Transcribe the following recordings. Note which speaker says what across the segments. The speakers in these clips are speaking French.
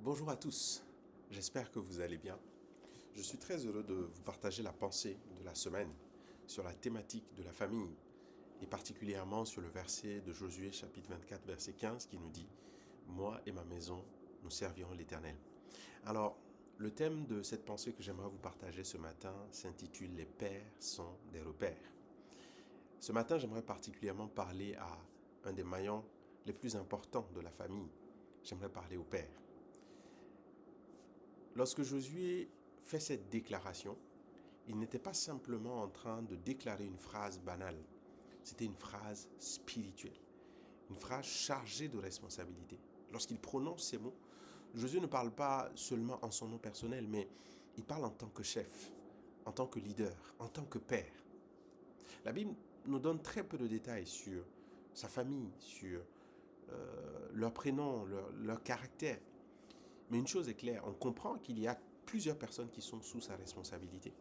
Speaker 1: Bonjour à tous, j'espère que vous allez bien. Je suis très heureux de vous partager la pensée de la semaine sur la thématique de la famille et particulièrement sur le verset de Josué chapitre 24 verset 15 qui nous dit « Moi et ma maison, nous servirons l'Éternel ». Alors, le thème de cette pensée que j'aimerais vous partager ce matin s'intitule « Les pères sont des repères ». Ce matin, j'aimerais particulièrement parler à un des maillons les plus importants de la famille. J'aimerais parler au père. Lorsque Josué fait cette déclaration, il n'était pas simplement en train de déclarer une phrase banale. C'était une phrase spirituelle, une phrase chargée de responsabilité. Lorsqu'il prononce ces mots, Josué ne parle pas seulement en son nom personnel, mais il parle en tant que chef, en tant que leader, en tant que père. La Bible nous donne très peu de détails sur sa famille, sur leur prénom, leur caractère. Mais une chose est claire, on comprend qu'il y a plusieurs personnes qui sont sous sa responsabilité.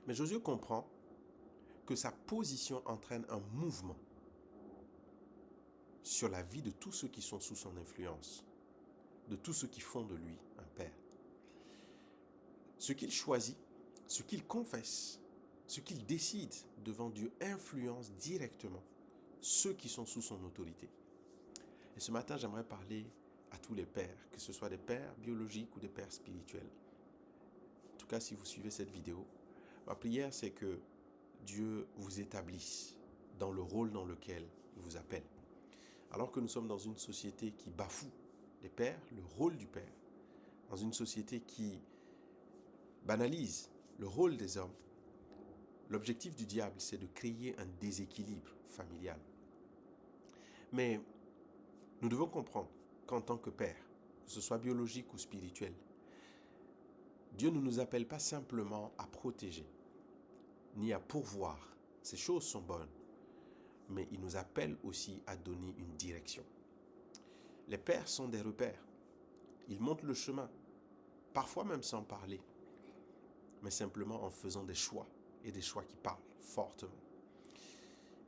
Speaker 1: Mais Josué comprend que sa position entraîne un mouvement sur la vie de tous ceux qui sont sous son influence, de tous ceux qui font de lui un père. Ce qu'il choisit, ce qu'il confesse, ce qu'il décide devant Dieu influence directement ceux qui sont sous son autorité. Et ce matin, j'aimerais parler à tous les pères, que ce soit des pères biologiques ou des pères spirituels. En tout cas, si vous suivez cette vidéo, ma prière, c'est que Dieu vous établisse dans le rôle dans lequel il vous appelle. Alors que nous sommes dans une société qui bafoue les pères, le rôle du père, dans une société qui banalise le rôle des hommes, l'objectif du diable, c'est de créer un déséquilibre familial. Mais nous devons comprendre qu'en tant que père, que ce soit biologique ou spirituel, Dieu ne nous appelle pas simplement à protéger, ni à pourvoir. Ces choses sont bonnes, mais il nous appelle aussi à donner une direction. Les pères sont des repères. Ils montrent le chemin, parfois même sans parler, mais simplement en faisant des choix, et des choix qui parlent fortement.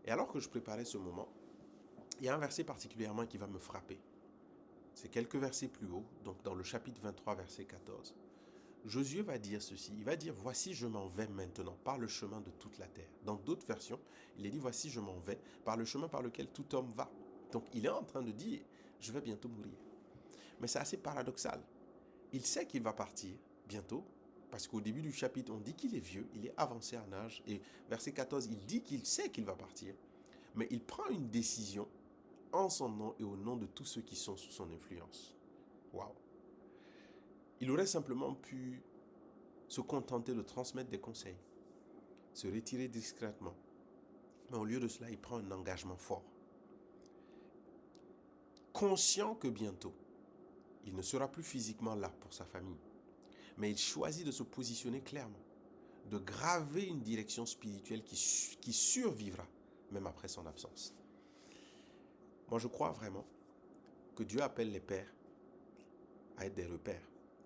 Speaker 1: Et alors que je préparais ce moment, il y a un verset particulièrement qui va me frapper. C'est quelques versets plus haut, donc dans le chapitre 23, verset 14. Josué va dire ceci, il va dire « Voici, je m'en vais maintenant par le chemin de toute la terre ». Dans d'autres versions, il est dit « Voici, je m'en vais par le chemin par lequel tout homme va ». Donc il est en train de dire « Je vais bientôt mourir ». Mais c'est assez paradoxal. Il sait qu'il va partir bientôt, parce qu'au début du chapitre, on dit qu'il est vieux, il est avancé en âge, et verset 14, il dit qu'il sait qu'il va partir, mais il prend une décision en son nom et au nom de tous ceux qui sont sous son influence. Waouh! Il aurait simplement pu se contenter de transmettre des conseils, se retirer discrètement. Mais au lieu de cela, il prend un engagement fort. Conscient que bientôt, il ne sera plus physiquement là pour sa famille, mais il choisit de se positionner clairement, de graver une direction spirituelle qui survivra même après son absence. Moi, je crois vraiment que Dieu appelle les pères à être des repères,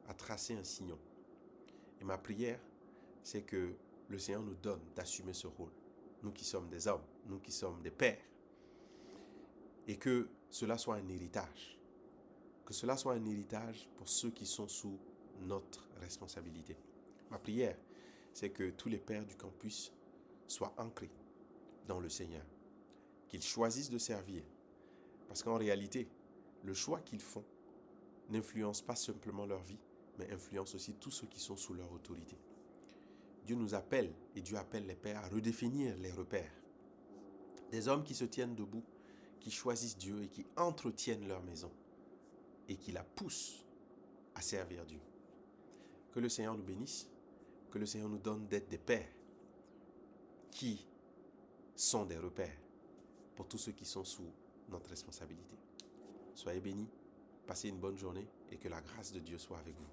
Speaker 1: à tracer un sillon. Et ma prière, c'est que le Seigneur nous donne d'assumer ce rôle. Nous qui sommes des hommes, nous qui sommes des pères. Et que cela soit un héritage. Que cela soit un héritage pour ceux qui sont sous notre responsabilité. Ma prière, c'est que tous les pères du campus soient ancrés dans le Seigneur. Qu'ils choisissent de servir. Parce qu'en réalité, le choix qu'ils font n'influence pas simplement leur vie, mais influence aussi tous ceux qui sont sous leur autorité. Dieu nous appelle, et Dieu appelle les pères à redéfinir les repères. Des hommes qui se tiennent debout, qui choisissent Dieu et qui entretiennent leur maison, et qui la poussent à servir Dieu. Que le Seigneur nous bénisse, que le Seigneur nous donne d'être des pères qui sont des repères pour tous ceux qui sont sous notre responsabilité. Soyez bénis, passez une bonne journée et que la grâce de Dieu soit avec vous.